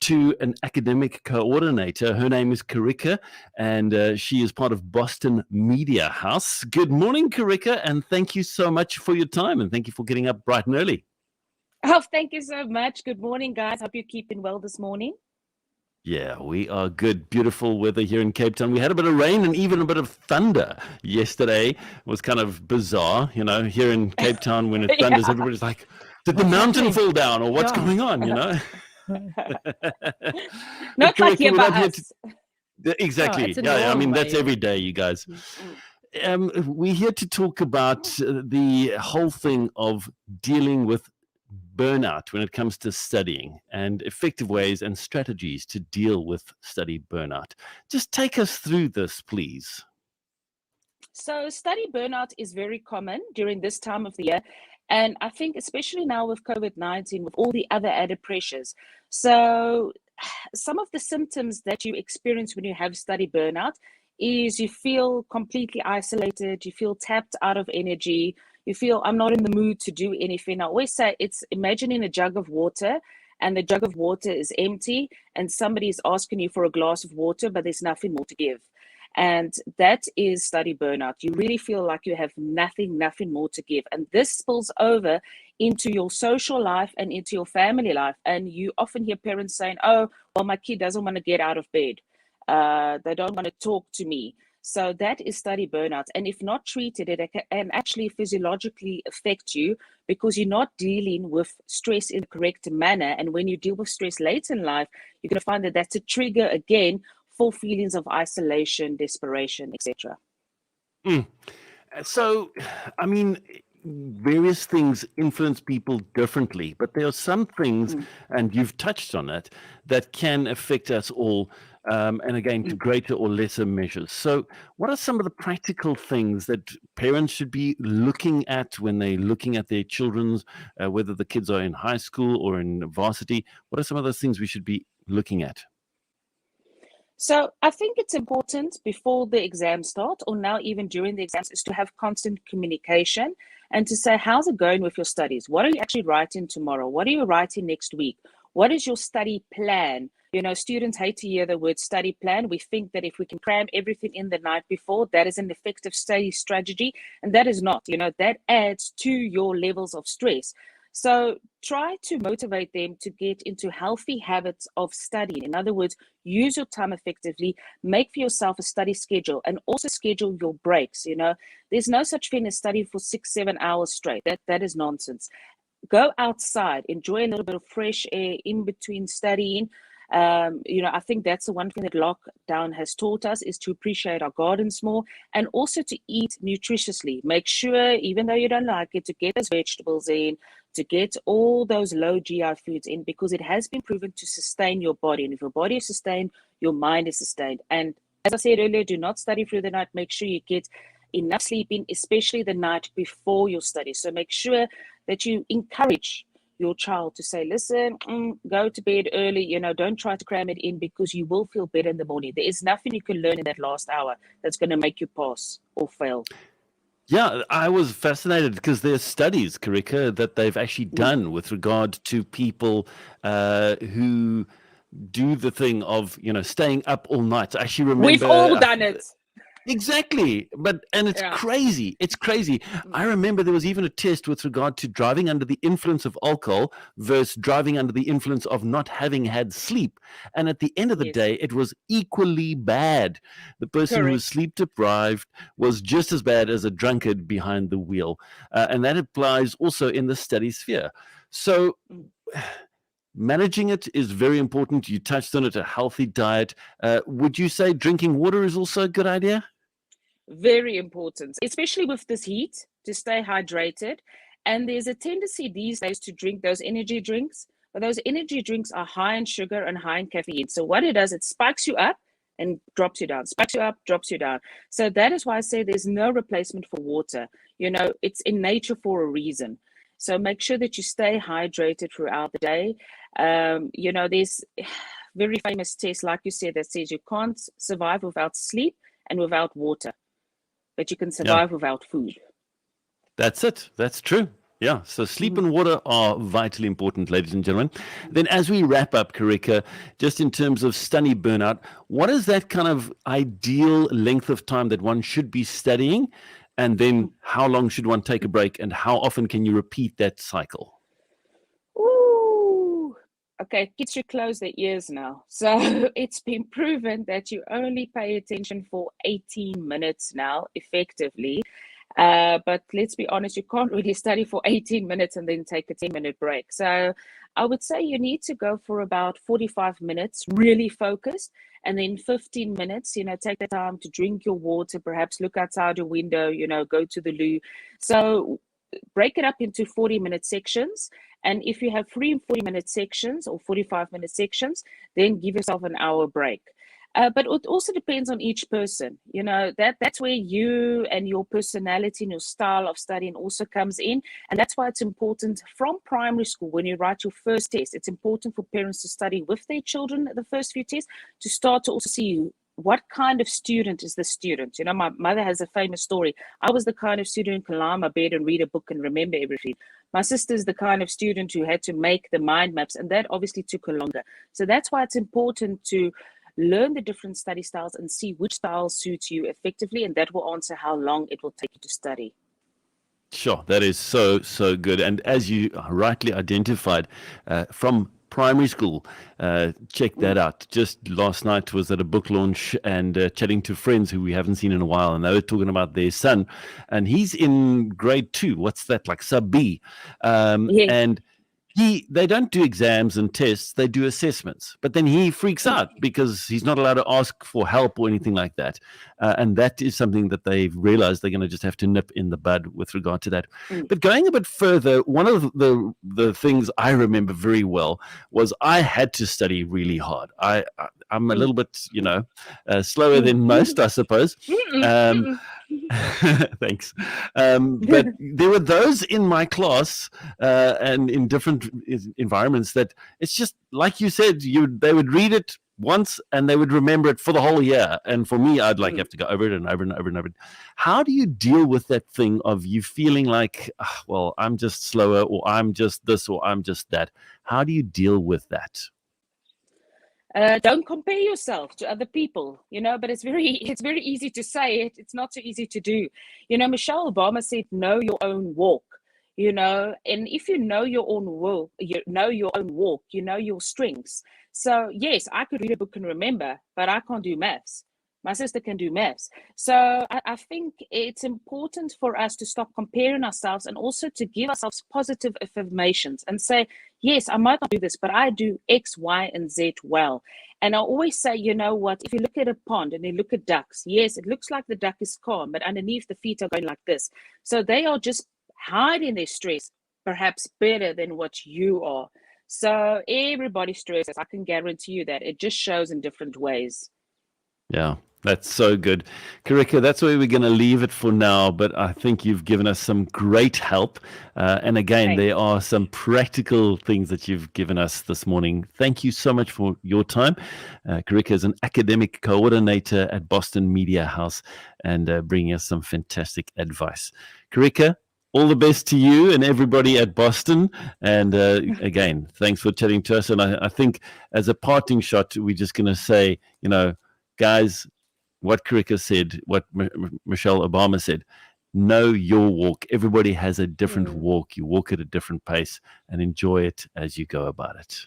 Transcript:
to an academic coordinator. Her name is Carike, and she is part of Boston Media House. Good morning, Carike, and thank you so much for your time, and thank you for getting up bright and early. Oh, thank you so much. Good morning, guys. Hope you're keeping well this morning. Yeah, we are good. Beautiful weather here in Cape Town. We had a bit of rain and even a bit of thunder yesterday. It was kind of bizarre, here in Cape Town when it thunders, everybody's like, did the mountain fall down or what's going on, Not like here by us. Exactly. I mean, that's every day, you guys. We're here to talk about the whole thing of dealing with burnout when it comes to studying and effective ways and strategies to deal with study burnout. Just take us through this, please. So study burnout is very common during this time of the year. And I think especially now with COVID-19, with all the other added pressures. So some of the symptoms that you experience when you have study burnout is you feel completely isolated, you feel tapped out of energy, you feel I'm not in the mood to do anything. I always say it's imagining a jug of water and the jug of water is empty and somebody is asking you for a glass of water, but there's nothing more to give. And that is study burnout. You really feel like you have nothing more to give. And this spills over into your social life and into your family life. And you often hear parents saying, oh, well, my kid doesn't want to get out of bed. They don't want to talk to me. So that is study burnout. And if not treated, it can actually physiologically affect you because you're not dealing with stress in the correct manner. And when you deal with stress later in life, you're going to find that that's a trigger again for feelings of isolation, desperation, etc. So, I mean, various things influence people differently, but there are some things, and you've touched on it, that can affect us all, and again, to greater or lesser measures. So what are some of the practical things that parents should be looking at when they're looking at their children's, whether the kids are in high school or in varsity? What are some of those things we should be looking at? So I think it's important before the exams start or now even during the exams is to have constant communication and to say, how's it going with your studies? What are you actually writing tomorrow? What are you writing next week? What is your study plan? Students hate to hear the word study plan. We think that if we can cram everything in the night before, that is an effective study strategy. And that is not, that adds to your levels of stress. So try to motivate them to get into healthy habits of studying. In other words, use your time effectively, make for yourself a study schedule, and also schedule your breaks. There's no such thing as study for 6-7 hours straight. That is nonsense. Go outside, enjoy a little bit of fresh air in between studying. I think that's the one thing that lockdown has taught us is to appreciate our gardens more and also to eat nutritiously. Make sure, even though you don't like it, to get those vegetables in, to get all those low GI foods in, because it has been proven to sustain your body. And if your body is sustained, your mind is sustained. And as I said earlier, do not study through the night. Make sure you get enough sleep in, especially the night before your study. So make sure that you encourage your child to say, listen, go to bed early, don't try to cram it in because you will feel better in the morning. There is nothing you can learn in that last hour that's going to make you pass or fail. Yeah, I was fascinated because there's studies, Carike, that they've actually done with regard to people who do the thing of, staying up all night. I actually remember... We've all done it. Exactly. And it's crazy. It's crazy. I remember there was even a test with regard to driving under the influence of alcohol versus driving under the influence of not having had sleep. And at the end of the day, it was equally bad. The person who was sleep deprived was just as bad as a drunkard behind the wheel. And that applies also in the study sphere. So managing it is very important. You touched on it, a healthy diet. Would you say drinking water is also a good idea? Very important, especially with this heat, to stay hydrated. And there's a tendency these days to drink those energy drinks, but those energy drinks are high in sugar and high in caffeine. So what it does, it spikes you up and drops you down, spikes you up, drops you down. So that is why I say there's no replacement for water. It's in nature for a reason. So make sure that you stay hydrated throughout the day. There's very famous test, like you said, that says you can't survive without sleep and without water, but you can survive without food. That's it. That's true. Yeah, so sleep and water are vitally important, ladies and gentlemen. Then as we wrap up, Carike, just in terms of study burnout, what is that kind of ideal length of time that one should be studying? And then how long should one take a break, and how often can you repeat that cycle? Ooh. Okay, kids should close their ears now. So it's been proven that you only pay attention for 18 minutes now, effectively. But let's be honest, you can't really study for 18 minutes and then take a 10-minute break. So I would say you need to go for about 45 minutes, really focused, and then 15 minutes, take the time to drink your water, perhaps look outside your window, go to the loo. So break it up into 40-minute sections. And if you have 40-minute sections or 45-minute sections, then give yourself an hour break. But it also depends on each person. That's where you and your personality and your style of studying also comes in. And that's why it's important from primary school, when you write your first test, it's important for parents to study with their children the first few tests, to start to also see what kind of student is the student. My mother has a famous story. I was the kind of student who can lie on my bed and read a book and remember everything. My sister's the kind of student who had to make the mind maps, and that obviously took her longer. So that's why it's important to learn the different study styles and see which style suits you effectively, and that will answer how long it will take you to study. Sure, that is so good. And as you rightly identified, from primary school, check that out. Just last night was at a book launch and chatting to friends who we haven't seen in a while, and they were talking about their son, and he's in grade 2. What's that, like sub B? Yeah. And they don't do exams and tests, they do assessments. But then he freaks out because he's not allowed to ask for help or anything like that. And that is something that they've realized they're going to just have to nip in the bud with regard to that. But going a bit further, one of the things I remember very well was I had to study really hard. I'm a little bit, slower than most, I suppose. Thanks. But there were those in my class and in different environments that it's just like you said, they would read it once and they would remember it for the whole year. And for me, I'd have to go over it and over and over and over. How do you deal with that thing of you feeling like, well, I'm just slower, or I'm just this, or I'm just that? How do you deal with that? Don't compare yourself to other people, but it's very easy to say it. It's not so easy to do. Michelle Obama said, know your own walk, and if you know your own walk, you know your strengths. So yes, I could read a book and remember, but I can't do maths. My sister can do maths. So I think it's important for us to stop comparing ourselves, and also to give ourselves positive affirmations and say, yes, I might not do this, but I do X, Y, and Z well. And I always say, you know what, if you look at a pond and you look at ducks, yes, it looks like the duck is calm, but underneath the feet are going like this. So they are just hiding their stress, perhaps better than what you are. So everybody stresses. I can guarantee you that. It just shows in different ways. Yeah. That's so good. Carike, that's where we're going to leave it for now, but I think you've given us some great help. And again, there are some practical things that you've given us this morning. Thank you so much for your time. Carike is an academic coordinator at Boston Media House and bringing us some fantastic advice. Carike, all the best to you and everybody at Boston. And again, thanks for chatting to us. And I think as a parting shot, we're just going to say, guys, what Carike said, what Michelle Obama said, know your walk. Everybody has a different walk. You walk at a different pace and enjoy it as you go about it.